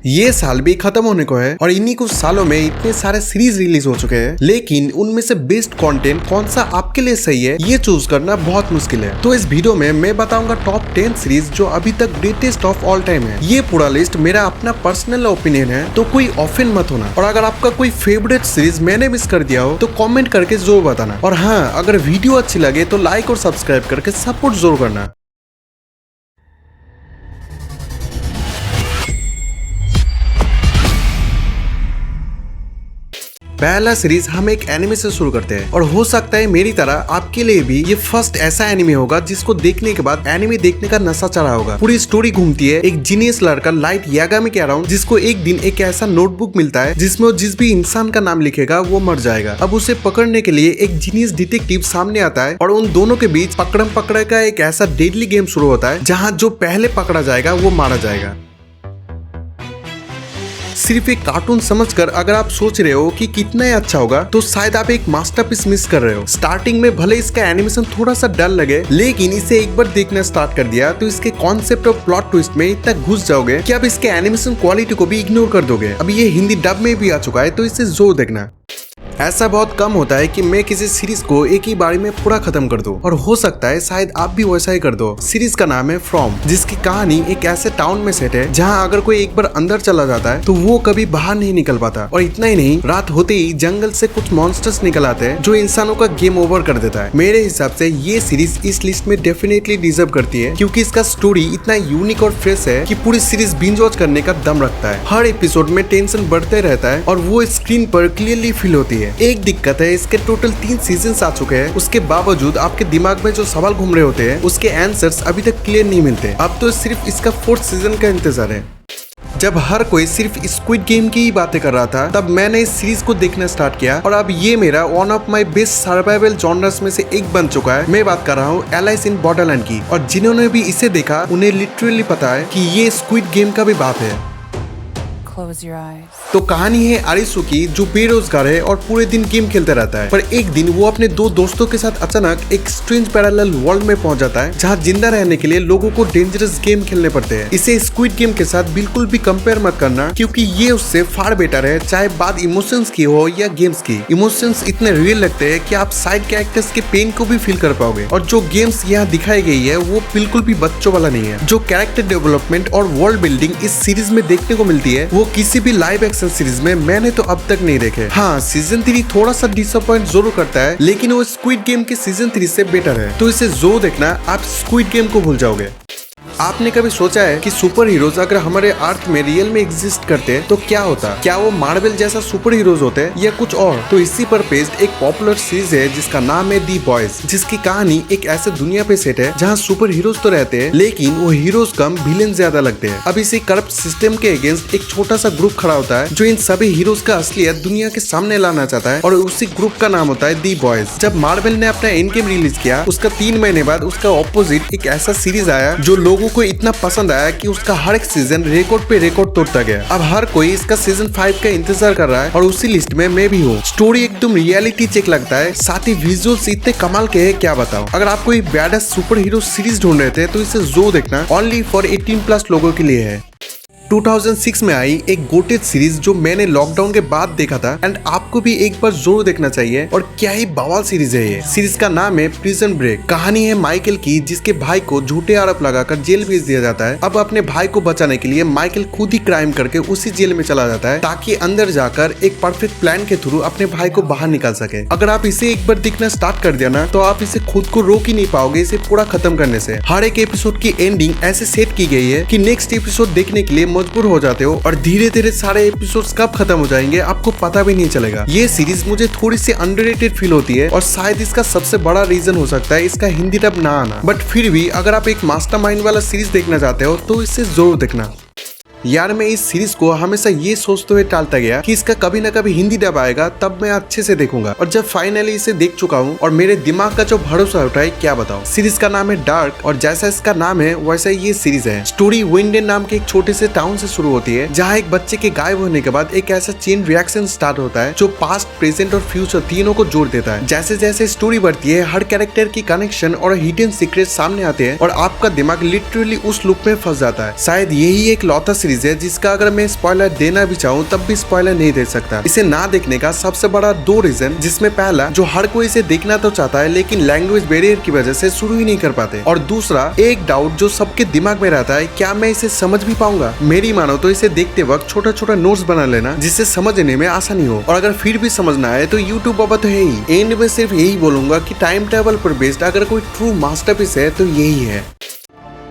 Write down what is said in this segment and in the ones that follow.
ये साल भी खत्म होने को है और इन्हीं कुछ सालों में इतने सारे सीरीज रिलीज हो चुके हैं, लेकिन उनमें से बेस्ट कंटेंट कौन सा आपके लिए सही है ये चूज करना बहुत मुश्किल है। तो इस वीडियो में मैं बताऊंगा टॉप 10 सीरीज जो अभी तक ग्रेटेस्ट ऑफ ऑल टाइम है। ये पूरा लिस्ट मेरा अपना पर्सनल ओपिनियन है, तो कोई ऑफेंड मत होना। और अगर आपका कोई फेवरेट सीरीज मैंने मिस कर दिया हो तो कॉमेंट करके जरूर बताना। और हाँ, अगर वीडियो अच्छी लगे तो लाइक और सब्सक्राइब करके सपोर्ट जरूर करना। पहला सीरीज हम एक एनिमे से शुरू करते हैं और हो सकता है मेरी तरह आपके लिए भी ये फर्स्ट ऐसा एनिमे होगा जिसको देखने के बाद एनिमे देखने का नशा चढ़ा होगा। पूरी स्टोरी घूमती है एक जीनियस लड़का लाइट यागामी के अराउंड, जिसको एक दिन एक ऐसा नोटबुक मिलता है जिसमें वो जिस भी इंसान का नाम लिखेगा वो मर जाएगा। अब उसे पकड़ने के लिए एक जीनियस डिटेक्टिव सामने आता है और उन दोनों के बीच पकड़म पकड़े का एक ऐसा डेडली गेम शुरू होता है जहाँ जो पहले पकड़ा जाएगा वो मारा जाएगा। सिर्फ एक कार्टून समझकर अगर आप सोच रहे हो कि कितना अच्छा होगा तो शायद आप एक मास्टरपीस मिस कर रहे हो। स्टार्टिंग में भले इसका एनिमेशन थोड़ा सा डल लगे, लेकिन इसे एक बार देखना स्टार्ट कर दिया तो इसके कॉन्सेप्ट और प्लॉट ट्विस्ट में इतना घुस जाओगे कि आप इसके एनिमेशन क्वालिटी को भी इग्नोर कर दोगे। अब ये हिंदी डब में भी आ चुका है तो इसे जरूर देखना। ऐसा बहुत कम होता है कि मैं किसी सीरीज को एक ही बारी में पूरा खत्म कर दूं, और हो सकता है शायद आप भी वैसा ही कर दो। सीरीज का नाम है फ्रॉम, जिसकी कहानी एक ऐसे टाउन में सेट है जहां अगर कोई एक बार अंदर चला जाता है तो वो कभी बाहर नहीं निकल पाता। और इतना ही नहीं, रात होते ही जंगल से कुछ मॉन्स्टर्स निकल आते हैं जो इंसानों का गेम ओवर कर देता है। मेरे हिसाब से ये सीरीज इस लिस्ट में डेफिनेटली डिजर्व करती है, क्योंकि इसका स्टोरी इतना यूनिक और फ्रेश है कि पूरी सीरीज बिंज वॉच करने का दम रखता है। हर एपिसोड में टेंशन बढ़ते रहता है और वो स्क्रीन पर क्लियरली फील होती है। एक दिक्कत है, इसके टोटल 3 सीजन्स आ चुके हैं, उसके बावजूद आपके दिमाग में जो सवाल घूम रहे होते हैं उसके आंसर्स अभी तक क्लियर नहीं मिलते। अब तो सिर्फ इसका 4th सीजन का इंतजार है। जब हर कोई सिर्फ स्क्विड गेम की ही बातें कर रहा था तब मैंने इस सीरीज को देखना स्टार्ट किया और अब ये मेरा one of my best survival genres में से एक बन चुका है। मैं बात कर रहा हूँ एलाइस इन बॉर्डरलैंड की, और जिन्होंने भी इसे देखा उन्हें लिटरली पता है कि ये स्क्विड गेम का भी बाप है। तो कहानी है आरिसु की, जो बेरोजगार है और पूरे दिन गेम खेलता रहता है। पर एक दिन वो अपने 2 दोस्तों के साथ अचानक एक स्ट्रेंज पैरेलल वर्ल्ड में पहुंच जाता है जहां जिंदा रहने के लिए लोगों को डेंजरस गेम खेलने पड़ते हैं। इसे स्क्विड गेम के साथ बिल्कुल भी कंपेयर मत करना, क्योंकि ये उससे फार बेटर है, चाहे बात इमोशंस की हो या गेम्स की। इमोशंस इतने रियल लगते हैं कि आप साइड कैरेक्टर्स के पेन को भी फील कर पाओगे, और जो गेम्स यहाँ दिखाई गई है वो बिल्कुल भी बच्चों वाला नहीं है। जो कैरेक्टर डेवलपमेंट और वर्ल्ड बिल्डिंग इस सीरीज में देखने को मिलती है वो किसी भी लाइव एक्शन सीरीज में मैंने तो अब तक नहीं देखे। हाँ, सीजन 3 थोड़ा सा डिसअपॉइंट जरूर करता है, लेकिन वो स्क्विड गेम के सीजन 3 से बेटर है, तो इसे जरूर देखना, आप स्क्विड गेम को भूल जाओगे। आपने कभी सोचा है कि सुपर हीरोज अगर हमारे अर्थ में रियल में एग्जिस्ट करते तो क्या होता? क्या वो मार्वल जैसा सुपर हीरोज होते या कुछ और? तो इसी पर बेस्ड एक पॉपुलर सीरीज है जिसका नाम है दी बॉयज, जिसकी कहानी एक ऐसे दुनिया पे सेट है जहाँ सुपर हीरोज तो रहते हैं लेकिन वो हीरोज कम विलेन ज्यादा लगते हैं। अब इसी करप्ट सिस्टम के अगेंस्ट एक छोटा सा ग्रुप खड़ा होता है जो इन सभी हीरोज का असलियत दुनिया के सामने लाना चाहता है, और उसी ग्रुप का नाम होता है दी बॉयज। जब मार्वल ने अपना एंड गेम रिलीज किया उसका 3 महीने बाद उसका ऑपोजिट एक ऐसा सीरीज आया जो लोगों को इतना पसंद आया कि उसका हर एक सीजन रिकॉर्ड पे रिकॉर्ड तोड़ता गया। अब हर कोई इसका सीजन 5 का इंतजार कर रहा है और उसी लिस्ट में मैं भी हूँ। स्टोरी एकदम रियलिटी चेक लगता है, साथ ही विजुअल्स इतने कमाल के हैं क्या बताओ। अगर आप कोई बैडेस्ट सुपर हीरो सीरीज ढूंढ रहे थे तो इसे जरूर देखना, ओनली फॉर 18+ लोगों के लिए है। 2006 में आई एक गोटेड सीरीज जो मैंने लॉकडाउन के बाद देखा था, एंड आपको भी एक बार जरूर देखना चाहिए। और क्या ही बवाल सीरीज है ये। सीरीज का नाम है प्रिजन ब्रेक। कहानी है माइकल की, जिसके भाई को झूठे आरोप लगाकर जेल भेज दिया जाता है। अब अपने भाई को बचाने के लिए माइकल खुद ही क्राइम करके उसी जेल में चला जाता है ताकि अंदर जाकर एक परफेक्ट प्लान के थ्रू अपने भाई को बाहर निकाल सके। अगर आप इसे एक बार देखना स्टार्ट कर दिया ना तो आप इसे खुद को रोक ही नहीं पाओगे इसे पूरा खत्म करने से। हर एक एपिसोड की एंडिंग ऐसे सेट की गई है कि नेक्स्ट एपिसोड देखने के लिए मजबूर हो जाते हो, और धीरे धीरे सारे एपिसोड्स कब खत्म हो जाएंगे आपको पता भी नहीं चलेगा। ये सीरीज मुझे थोड़ी सी अंडररेटेड फील होती है, और शायद इसका सबसे बड़ा रीजन हो सकता है इसका हिंदी डब ना आना। बट फिर भी अगर आप एक मास्टरमाइंड वाला सीरीज देखना चाहते हो तो इसे जरूर देखना। यार, मैं इस सीरीज को हमेशा ये सोचते हुए टालता गया कि इसका कभी ना कभी हिंदी डब आएगा तब मैं अच्छे से देखूंगा, और जब फाइनली इसे देख चुका हूँ और मेरे दिमाग का जो भरोसा उठा है क्या बताऊं। सीरीज का नाम है डार्क, और जैसा इसका नाम है वैसा ये सीरीज है। स्टोरी विंडेन नाम के एक छोटे से टाउन से शुरू होती है जहाँ एक बच्चे के गायब होने के बाद एक ऐसा चेन रिएक्शन स्टार्ट होता है जो पास्ट, प्रेजेंट और फ्यूचर तीनों को जोड़ देता है। जैसे जैसे स्टोरी बढ़ती है हर कैरेक्टर की कनेक्शन और हिडन सीक्रेट सामने आते हैं और आपका दिमाग लिटरली उस लूप में फंस जाता है। शायद यही एक लौता सीरीज सीरीज है जिसका अगर मैं स्पॉइलर देना भी चाहूँ तब भी स्पॉइलर नहीं दे सकता। इसे ना देखने का सबसे बड़ा 2 रीजन, जिसमें पहला जो हर कोई इसे देखना तो चाहता है लेकिन लैंग्वेज बैरियर की वजह से शुरू ही नहीं कर पाते, और दूसरा एक डाउट जो सबके दिमाग में रहता है, क्या मैं इसे समझ भी पाऊंगा। मेरी मानो तो इसे देखते वक्त छोटा छोटा नोट्स बना लेना जिससे समझने में आसानी हो, और अगर फिर भी समझना है तो यूट्यूब बाबा तो है ही। एंड में सिर्फ यही बोलूंगा कि टाइम टेबल पर बेस्ड अगर कोई ट्रू मास्टरपीस है तो यही है।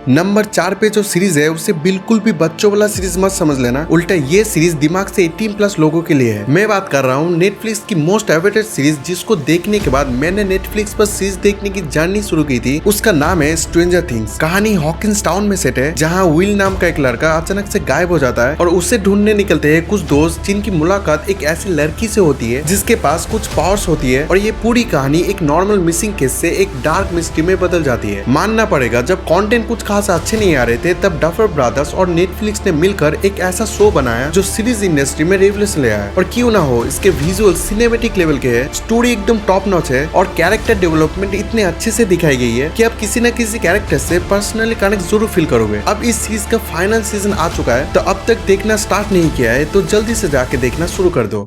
नंबर 4 पे जो सीरीज है उसे बिल्कुल भी बच्चों वाला सीरीज मत समझ लेना, उल्टा ये सीरीज दिमाग से 18+ लोगों के लिए है। मैं बात कर रहा हूँ नेटफ्लिक्स की मोस्ट अवेटेड सीरीज, जिसको देखने के बाद मैंने नेटफ्लिक्स पर सीरीज देखने की जर्नी शुरू की थी। उसका नाम है स्ट्रेंजर थिंग्स। कहानी हॉकिंस टाउन में सेट है, जहाँ विल नाम का एक लड़का अचानक से गायब हो जाता है और उसे ढूंढने निकलते हैं कुछ दोस्त, जिनकी मुलाकात एक ऐसी लड़की से होती है जिसके पास कुछ पावर्स होती है, और ये पूरी कहानी एक नॉर्मल मिसिंग केस से एक डार्क मिस्ट्री में बदल जाती है। मानना पड़ेगा जब कंटेंट कुछ खास अच्छे नहीं आ रहे थे तब डफर ब्रदर्स और नेटफ्लिक्स ने मिलकर एक ऐसा शो बनाया जो सीरीज इंडस्ट्री में रेवोल्यूशन ले आया। और क्यों ना हो, इसके विजुअल सिनेमैटिक लेवल के है, स्टोरी एकदम टॉप नॉच है, और कैरेक्टर डेवलपमेंट इतने अच्छे से दिखाई गई है कि आप किसी न किसी कैरेक्टर से पर्सनली कनेक्ट जरूर फील करोगे। अब इस सीरीज का फाइनल सीजन आ चुका है, तो अब तक देखना स्टार्ट नहीं किया है तो जल्दी से जाके देखना शुरू कर दो।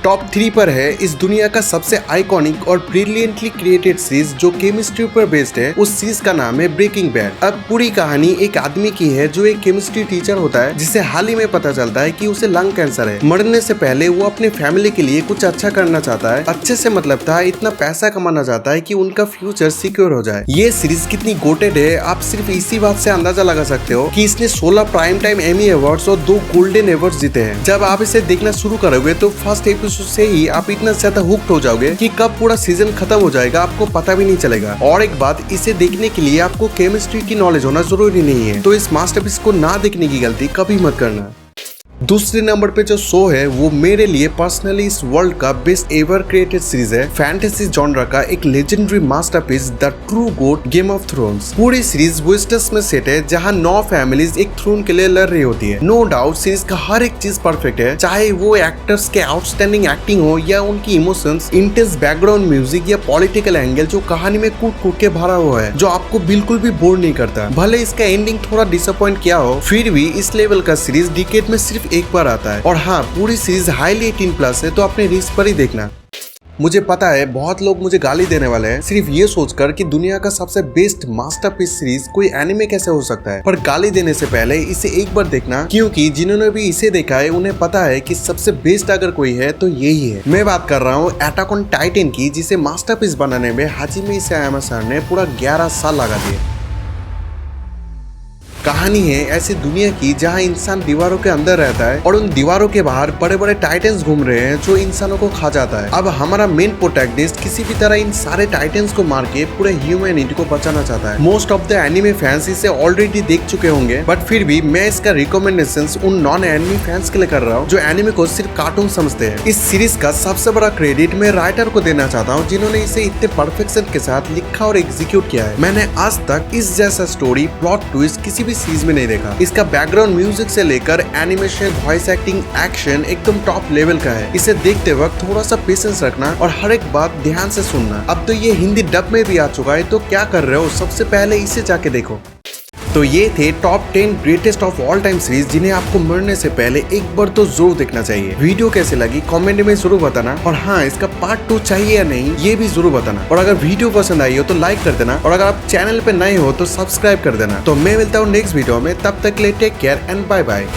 टॉप 3 पर है इस दुनिया का सबसे आइकॉनिक और ब्रिलियंटली क्रिएटेड सीरीज जो केमिस्ट्री पर बेस्ड है। उस सीरीज का नाम है ब्रेकिंग बैड। अब पूरी कहानी एक आदमी की है जो एक केमिस्ट्री टीचर होता है, जिसे हाल ही में पता चलता है कि उसे लंग कैंसर है। मरने से पहले वो अपने फैमिली के लिए कुछ अच्छा करना चाहता है। अच्छे से मतलब था इतना पैसा कमाना चाहता है कि उनका फ्यूचर सिक्योर हो जाए। ये सीरीज कितनी गोटेड है आप सिर्फ इसी बात से अंदाजा लगा सकते हो कि इसने 16 प्राइम टाइम एमी अवार्ड्स और 2 गोल्डन अवार्ड्स जीते हैं। जब आप इसे देखना शुरू करोगे तो फर्स्ट एपिसोड से ही आप इतना ज्यादा हुक्ड हो जाओगे कि कब पूरा सीजन खत्म हो जाएगा आपको पता भी नहीं चलेगा। और एक बात, इसे देखने के लिए आपको केमिस्ट्री की नॉलेज होना जरूरी नहीं है, तो इस मास्टरपीस को ना देखने की गलती कभी मत करना। दूसरे नंबर पे जो शो है वो मेरे लिए पर्सनली इस वर्ल्ड का बेस्ट एवर क्रिएटेड सीरीज है। फैंटेसी जॉनर का एक legendary masterpiece the true goat Game of Thrones. पूरी सीरीज वेस्टर्स में सेट है, जहां 9 फैमिलीज एक थ्रोन के लिए लड़ रही होती है। नो डाउट सीरीज का हर एक चीज परफेक्ट है, चाहे वो एक्टर्स के आउटस्टैंडिंग एक्टिंग हो या उनकी इमोशंस, इंटेंस बैकग्राउंड म्यूजिक या पॉलिटिकल एंगल जो कहानी में कूट कूट के भरा हुआ है, जो आपको बिल्कुल भी बोर नहीं करता। भले इसका एंडिंग थोड़ा डिसअपॉइंट किया हो, फिर भी इस लेवल का सीरीज डिकेड में सिर्फ एक बार आता है। और हाँ, पूरी सीरीज हाईली 18+ है, तो अपने रिस्क पर ही देखना। मुझे पता है बहुत लोग मुझे गाली देने वाले हैं सिर्फ ये सोचकर कि दुनिया का सबसे बेस्ट मास्टरपीस सीरीज कोई एनिमे कैसे हो सकता है, पर गाली देने से पहले इसे एक बार देखना, क्योंकि जिन्होंने भी इसे देखा है उन्हें पता है कि सबसे बेस्ट अगर कोई है तो यही है। मैं बात कर रहा हूँ अटैक ऑन टाइटन की, जिसे मास्टरपीस बनाने में हाजिमी इसायामा सर ने पूरा 11 साल लगा दिए। कहानी है ऐसी दुनिया की जहां इंसान दीवारों के अंदर रहता है और उन दीवारों के बाहर बड़े बड़े टाइटन्स घूम रहे हैं जो इंसानों को खा जाता है। अब हमारा मेन प्रोटैगनिस्ट किसी भी तरह इन सारे टाइटन्स को मार के पूरे ह्यूमैनिटी को बचाना चाहता है। Most of the anime fans इसे ऑलरेडी देख चुके होंगे, बट फिर भी मैं इसका रिकमेंडेशंस उन नॉन एनिमे फैंस के लिए कर रहा हूँ जो एनिमे को सिर्फ कार्टून समझते हैं। इस सीरीज का सबसे बड़ा क्रेडिट मैं राइटर को देना चाहता हूँ, जिन्होंने इसे इतने परफेक्शन के साथ लिखा और एग्जीक्यूट किया है। मैंने आज तक इस जैसा स्टोरी, प्लॉट ट्विस्ट किसी भी सीरीज में नहीं देखा। इसका बैकग्राउंड म्यूजिक से लेकर एनिमेशन, वॉइस एक्टिंग, एक्शन एकदम टॉप लेवल का है। इसे देखते वक्त थोड़ा सा पेशेंस रखना और हर एक बात ध्यान से सुनना। अब तो ये हिंदी डब में भी आ चुका है, तो क्या कर रहे हो, सबसे पहले इसे जाके देखो। तो ये थे top 10 greatest of all time series, जिन्हें आपको मरने से पहले एक बार तो जरूर देखना चाहिए। वीडियो कैसे लगी कमेंट में जरूर बताना, और हाँ, इसका पार्ट 2 चाहिए या नहीं ये भी जरूर बताना। और अगर वीडियो पसंद आई हो तो लाइक कर देना, और अगर आप चैनल पे नए हो तो सब्सक्राइब कर देना। तो मैं मिलता हूँ नेक्स्ट वीडियो में, तब तक के लिए take care and bye bye.